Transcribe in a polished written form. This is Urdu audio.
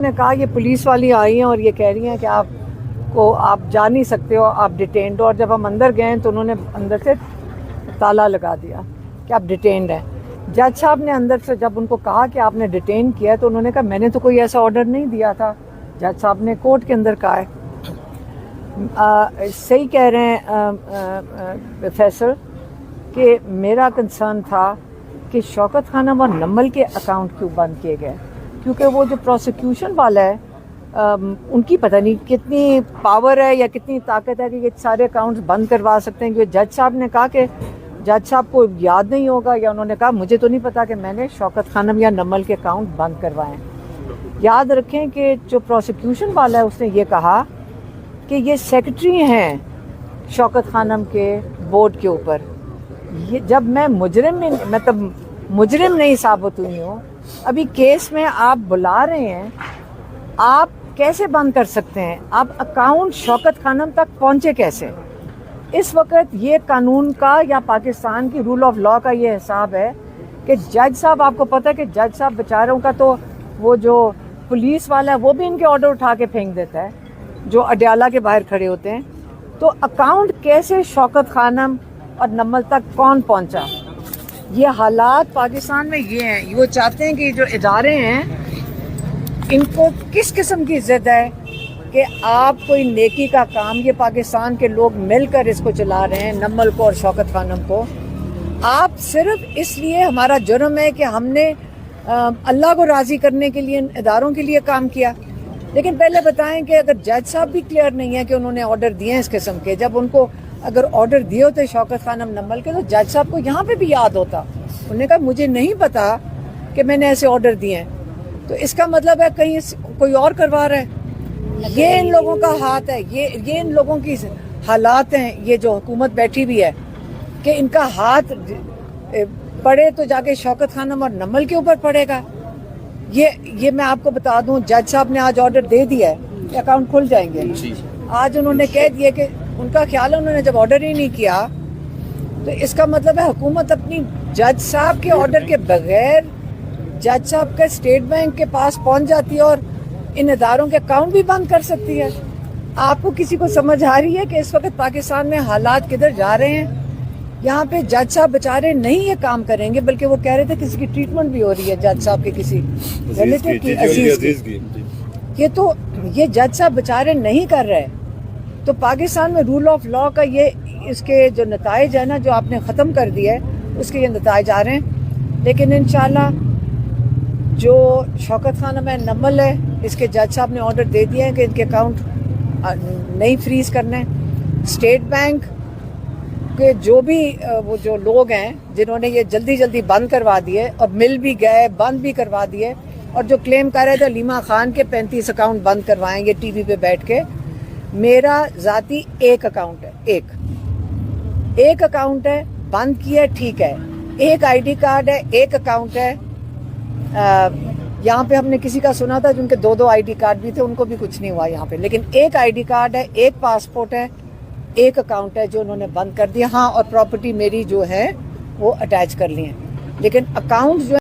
نے کہا یہ پولیس والی آئی ہیں اور یہ کہہ رہی ہیں کہ آپ جا نہیں سکتے ہو, آپ ڈیٹینڈ ہو. اور جب ہم اندر گئے تو انہوں نے اندر سے تالا لگا دیا کہ آپ ڈیٹینڈ ہیں. جج صاحب نے اندر سے جب ان کو کہا کہ آپ نے ڈیٹین کیا تو انہوں نے کہا میں نے تو کوئی ایسا آرڈر نہیں دیا تھا. جج صاحب نے کورٹ کے اندر کہا ہے. صحیح کہہ رہے ہیں فیصل کہ میرا کنسرن تھا کہ شوکت خانم اور نمل کے اکاؤنٹ کیوں بند کیے گئے, کیونکہ وہ جو پروسیکیوشن والا ہے ان کی پتہ نہیں کتنی پاور ہے یا کتنی طاقت ہے کہ یہ سارے اکاؤنٹس بند کروا سکتے ہیں. کیونکہ جج صاحب نے کہا کہ جج صاحب کو یاد نہیں ہوگا یا انہوں نے کہا مجھے تو نہیں پتا کہ میں نے شوکت خانم یا نمل کے اکاؤنٹ بند کروائے ہیں. یاد رکھیں کہ جو پروسیکیوشن والا ہے اس نے یہ کہا کہ یہ سیکرٹری ہیں شوکت خانم کے بورڈ کے اوپر. یہ جب میں مجرم نہیں ثابت ہوئی ہوں, ابھی کیس میں آپ بلا رہے ہیں, آپ کیسے بند کر سکتے ہیں؟ آپ اکاؤنٹ شوکت خانم تک پہنچے کیسے؟ اس وقت یہ قانون کا یا پاکستان کی رول آف لاء کا یہ حساب ہے کہ جج صاحب, آپ کو پتہ ہے کہ جج صاحب بیچاروں کا تو وہ جو پولیس والا ہے وہ بھی ان کے آرڈر اٹھا کے پھینک دیتا ہے جو اڈیالہ کے باہر کھڑے ہوتے ہیں. تو اکاؤنٹ کیسے شوکت خانم اور نمل تک کون پہنچا؟ یہ حالات پاکستان میں یہ ہیں. وہ چاہتے ہیں کہ جو ادارے ہیں ان کو کس قسم کی ضد ہے کہ آپ کوئی نیکی کا کام, یہ پاکستان کے لوگ مل کر اس کو چلا رہے ہیں, نمل کو اور شوکت خانم کو. آپ صرف اس لیے ہمارا جرم ہے کہ ہم نے اللہ کو راضی کرنے کے لیے ان اداروں کے لیے کام کیا. لیکن پہلے بتائیں کہ اگر جج صاحب بھی کلیئر نہیں ہے کہ انہوں نے آرڈر دیے ہیں اس قسم کے, جب ان کو اگر آرڈر دیے ہوتے شوکت خانم نمل کے تو جج صاحب کو یہاں پہ بھی یاد ہوتا. انہوں نے کہا مجھے نہیں پتا کہ میں نے ایسے آرڈر دیے ہیں. تو اس کا مطلب ہے کہیں کوئی اور کروا رہا ہے. یہ ان لوگوں کا ہاتھ ہے, یہ ان لوگوں کی حالات ہیں. یہ جو حکومت بیٹھی بھی ہے کہ ان کا ہاتھ پڑے تو جا کے شوکت خانم اور نمل کے اوپر پڑے گا. یہ میں آپ کو بتا دوں, جج صاحب نے آج آرڈر دے دیا ہے کہ اکاؤنٹ کھل جائیں گے. آج انہوں نے کہہ دیا کہ ان کا خیال ہے انہوں نے جب آرڈر ہی نہیں کیا تو اس کا مطلب ہے حکومت اپنی جج صاحب کے آرڈر کے بغیر جج صاحب کے اسٹیٹ بینک کے پاس پہنچ جاتی ہے اور ان اداروں کے اکاؤنٹ بھی بند کر سکتی ہے. آپ کو کسی کو سمجھ آ رہی ہے کہ اس وقت پاکستان میں حالات کدھر جا رہے ہیں؟ یہاں پہ جج صاحب بیچارے نہیں یہ کام کریں گے, بلکہ وہ کہہ رہے تھے کسی کی ٹریٹمنٹ بھی ہو رہی ہے جج صاحب کے کسی ریلیٹیو کی, عزیز کی. یہ جج صاحب بیچارے نہیں کر رہے. تو پاکستان میں رول آف لاء کا یہ اس کے جو نتائج ہیں نا جو آپ نے ختم کر دیا ہے اس کے یہ نتائج آ رہے ہیں. لیکن انشاءاللہ جو شوکت خانم ہے, نمل ہے, اس کے جج صاحب نے آرڈر دے دیا ہے کہ ان کے اکاؤنٹ نہیں فریز کرنے. اسٹیٹ بینک کے جو بھی وہ جو لوگ ہیں جنہوں نے یہ جلدی بند کروا دیے اور مل بھی گئے, بند بھی کروا دیے, اور جو کلیم کر رہے تھے علیمہ خان کے 35 اکاؤنٹ بند کروائیں گے ٹی وی پہ بیٹھ کے. میرا ذاتی ایک اکاؤنٹ ہے, ایک اکاؤنٹ ہے, بند کیا ٹھیک ہے. ایک آئی ڈی کارڈ ہے, ایک اکاؤنٹ ہے. یہاں پہ ہم نے کسی کا سنا تھا جن کے 2 آئی ڈی کارڈ بھی تھے, ان کو بھی کچھ نہیں ہوا یہاں پہ. لیکن ایک آئی ڈی کارڈ ہے, ایک پاسپورٹ ہے, ایک اکاؤنٹ ہے جو انہوں نے بند کر دیا. ہاں, اور پراپرٹی میری جو ہے وہ اٹیچ کر لی ہیں, لیکن اکاؤنٹ جو